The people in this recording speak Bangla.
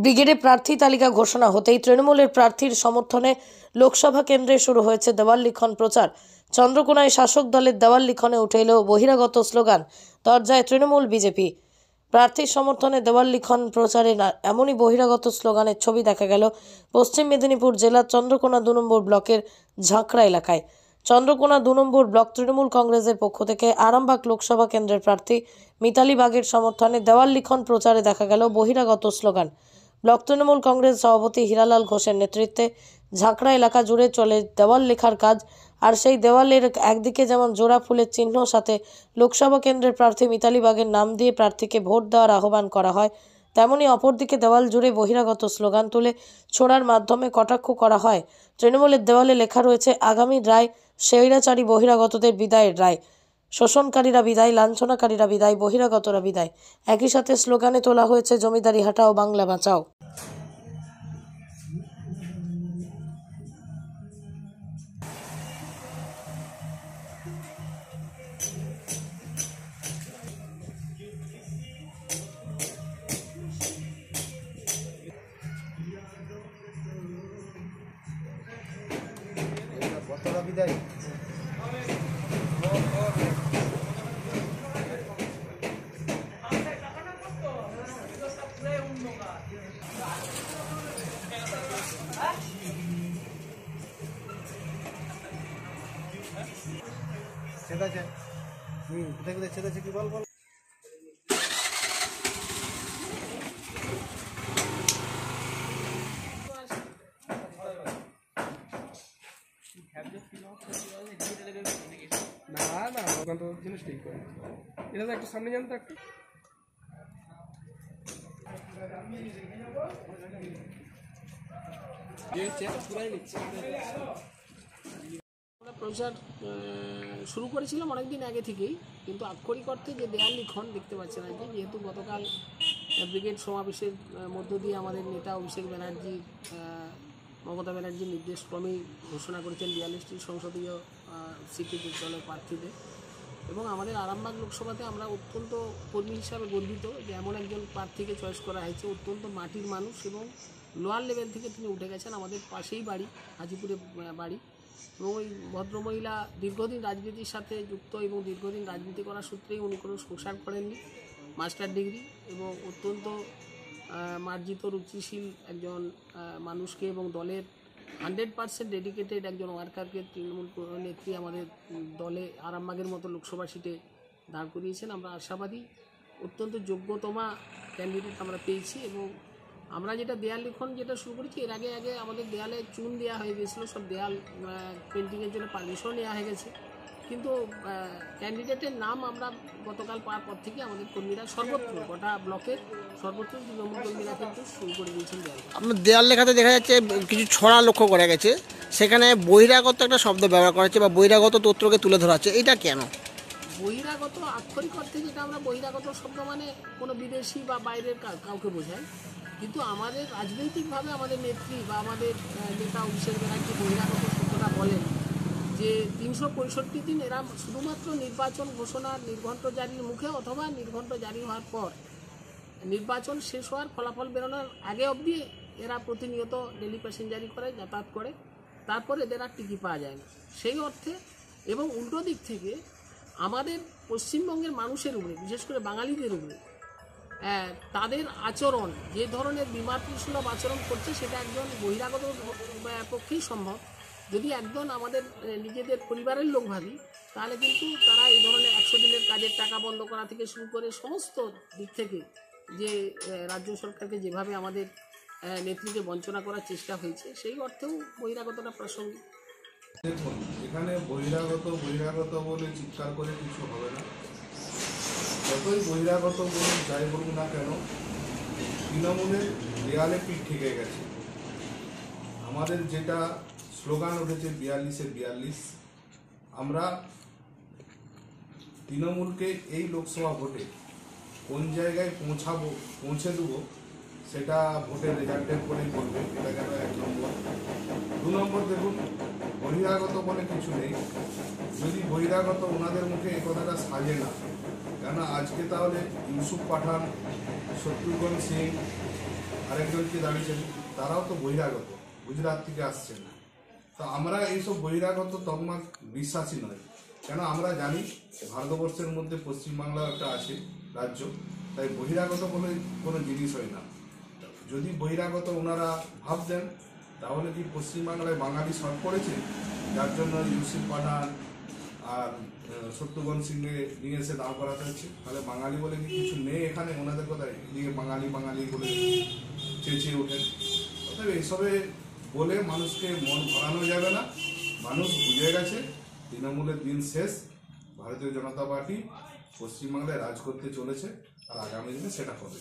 ব্রিগেডে প্রার্থী তালিকা ঘোষণা হতেই তৃণমূলের প্রার্থীর সমর্থনে লোকসভা কেন্দ্রে শুরু হয়েছে দেওয়াল লিখন প্রচার। চন্দ্রকোনায় শাসক দলের দেওয়াল লিখনে উঠে এলো বহিরাগত স্লোগান, দরজায় তৃণমূল বিজেপি। প্রার্থীর সমর্থনে দেওয়াল লিখন প্রচারে এমনই বহিরাগত স্লোগানের ছবি দেখা গেল পশ্চিম মেদিনীপুর জেলার চন্দ্রকোনা 2 নম্বর ব্লকের ঝাঁকড়া এলাকায়। চন্দ্রকোনা 2 নম্বর ব্লক তৃণমূল কংগ্রেসের পক্ষ থেকে আরামবাগ লোকসভা কেন্দ্রের প্রার্থী মিতালি বাগের সমর্থনে দেওয়াল লিখন প্রচারে দেখা গেল বহিরাগত স্লোগান। ব্লক তৃণমূল কংগ্রেস সভাপতি হীরালাল ঘোষের নেতৃত্বে ঝাঁকড়া এলাকা জুড়ে চলে দেওয়াল লেখার কাজ। আর সেই দেওয়ালের একদিকে যেমন জোড়া ফুলের চিহ্ন সাথে লোকসভা কেন্দ্রের প্রার্থী মিতালি বাগের নাম দিয়ে প্রার্থীকে ভোট দেওয়ার আহ্বান করা হয়, তেমনি অপরদিকে দেওয়াল জুড়ে বহিরাগত স্লোগান তুলে ছোড়ার মাধ্যমে কটাক্ষ করা হয়। তৃণমূলের দেওয়ালে লেখা রয়েছে, আগামী রায় স্বৈরাচারী বহিরাগতদের বিদায়ের রায়, শোষণকারীরা বিদায়, লাঞ্ছনাকারীরা বিদায়, বহিরাগতরা বিদায়। একই সাথে স্লোগানে তোলা হয়েছে জমিদারি হাটাও, বাংলা বাঁচাও। বিদায় ছেদাছে কোথায় কোথায় ছেদাছে কি বল বল। না না ওখান তো জিনিস ঠিক করে এটা তো একটু সামনে জানতো একটু প্রচার শুরু করেছিলাম অনেকদিন আগে থেকেই, কিন্তু আক্ষরিক অর্থে যে দেয়াল লিখন দেখতে পাচ্ছেন আজকে, যেহেতু গতকাল ব্রিগেড সমাবেশের মধ্য দিয়ে আমাদের নেতা অভিষেক ব্যানার্জি মমতা ব্যানার্জির নির্দেশক্রমেই ঘোষণা করেছেন 42টি সংসদীয় সিটি দলের প্রার্থীদের, এবং আমাদের আরামবাগ লোকসভাতে আমরা অত্যন্ত কর্মী হিসাবে গর্বিত যে এমন একজন প্রার্থীকে চয়েস করা হয়েছে, অত্যন্ত মাটির মানুষ এবং লোয়ার লেভেল থেকে তিনি উঠে গেছেন। আমাদের পাশেই বাড়ি, হাজিপুরে বাড়ি, এবং ওই ভদ্রমহিলা দীর্ঘদিন রাজনীতির সাথে যুক্ত এবং দীর্ঘদিন রাজনীতি করার সূত্রেই উনি কোনো সংসার করেননি, মাস্টার ডিগ্রি, এবং অত্যন্ত মার্জিত রুচিশীল একজন মানুষকে এবং দলের 100% ডেডিকেটেড একজন ওয়ার্কারকে তৃণমূল নেত্রী আমাদের দলে আরামবাগের মতো লোকসভা সিটে দাঁড় করিয়েছেন। আমরা আশাবাদী অত্যন্ত যোগ্যতমা ক্যান্ডিডেট আমরা পেয়েছি, এবং আমরা যেটা দেয়াল লিখন যেটা শুরু করেছি, এর আগে আমাদের দেয়ালে চুন দেওয়া হয়ে গেছিলো, সব দেয়াল পেন্টিংয়ের জন্য পারমিশন নেওয়া হয়ে গেছে, কিন্তু ক্যান্ডিডেটের নাম আমরা গতকাল পাওয়ার পর থেকে আমাদের কর্মীরা সর্বত্র, গোটা ব্লকের সর্বত্র তৃণমূল কর্মীরা কিন্তু শুরু করে দিয়েছেন দেয়াল। আপনার দেয়াল লেখাতে দেখা যাচ্ছে কিছু ছড়া লক্ষ্য করা গেছে, সেখানে বহিরাগত একটা শব্দ ব্যবহার করা হচ্ছে বা বহিরাগত তথ্যকে তুলে ধরা হচ্ছে, এটা কেন? বহিরাগত আক্ষরিক অর্থে যেটা আমরা বহিরাগত শব্দ মানে কোনো বিদেশি বা বাইরের কাউকে বোঝায়, কিন্তু আমাদের রাজনৈতিকভাবে আমাদের নেত্রী বা আমাদের নেতা অভিষেক ব্যানার্জি বহিরাগত শব্দটা বলেন যে 365 দিন এরা শুধুমাত্র নির্বাচন ঘোষণা নির্ঘণ্ট জারির মুখে অথবা নির্ঘণ্ট জারি হওয়ার পর নির্বাচন শেষ হওয়ার ফলাফল বেরোনোর আগে অবধি এরা প্রতিনিয়ত ডেলি প্যাসেঞ্জারি করে, যাতায়াত করে, তারপর এদের আর টিকি পাওয়া যায় না। সেই অর্থে এবং উল্টো দিক থেকে আমাদের পশ্চিমবঙ্গের মানুষের উপরে, বিশেষ করে বাঙালিদের উপরে তাদের আচরণ, যে ধরনের বিমাতৃসুলভ আচরণ করছে, সেটা একজন বহিরাগত পক্ষেই সম্ভব। যদি একজন আমাদের নিজেদের পরিবারের লোক ভাবি, তাহলে কিন্তু তারা এই ধরনের 100 দিনের কাজের টাকা বন্ধ করা থেকে শুরু করে সমস্ত দিক থেকে যে রাজ্য সরকারকে যেভাবে আমাদের নেত্রীকে বঞ্চনা করার চেষ্টা হয়েছে, সেই অর্থেও বহিরাগতটা প্রাসঙ্গিক। দেখুন, এখানে বহিরাগত বলে চিৎকার করে কিছু হবে না। যতই বহিরাগত বলুন, যাই বলুন না কেন, তৃণমূলের দেয়ালে পিঠ ঠেকে গেছে। আমাদের যেটা স্লোগান উঠেছে 42-এ 42, আমরা তৃণমূলকে এই লোকসভা ভোটে কোন জায়গায় পৌঁছে দেবো সেটা ভোটের রেজাল্টের পরেই বলবে। এটা গেল 1 নম্বর। 2 নম্বর, দেখুন, বহিরাগত বলে কিছু নেই। যদি বহিরাগত ওনাদের মুখে এই কথাটা সাজে না, কেন আজকে তাহলে ইউসুফ পাঠান, শত্রুঘ্ন সিং, আরেকজনকে দাঁড়িয়েছেন, তারাও তো বহিরাগত, গুজরাট থেকে আসছেন। তো আমরা এইসব বহিরাগত তকমা বিশ্বাসী নয়, কেন আমরা জানি ভারতবর্ষের মধ্যে পশ্চিমবাংলা একটা আছে রাজ্য, তাই বহিরাগত বলে কোনো জিনিস হয় না। যদি বহিরাগত ওনারা ভাবতেন তাহলে কি পশ্চিমবাংলায় বাঙালি শর্ট পড়েছে, যার জন্য ইউসুফ পাঠান আর শত্রুঘ্ন সিংকে নিয়ে এসে দাঁড় করাতে হচ্ছে? তাহলে বাঙালি বলে কি কিছু নেই এখানে? ওনাদের কথায় এদিকে বাঙালি বাঙালি বলে চেঁচিয়ে ওঠেন। অতএব এইসবে বলে মানুষকে মন ভরানো যাবে না। মানুষ বুঝে গেছে তৃণমূলের দিন শেষ, ভারতীয় জনতা পার্টি পশ্চিমবাংলায় রাজ করতে চলেছে, আর আগামী দিনে সেটা হবে।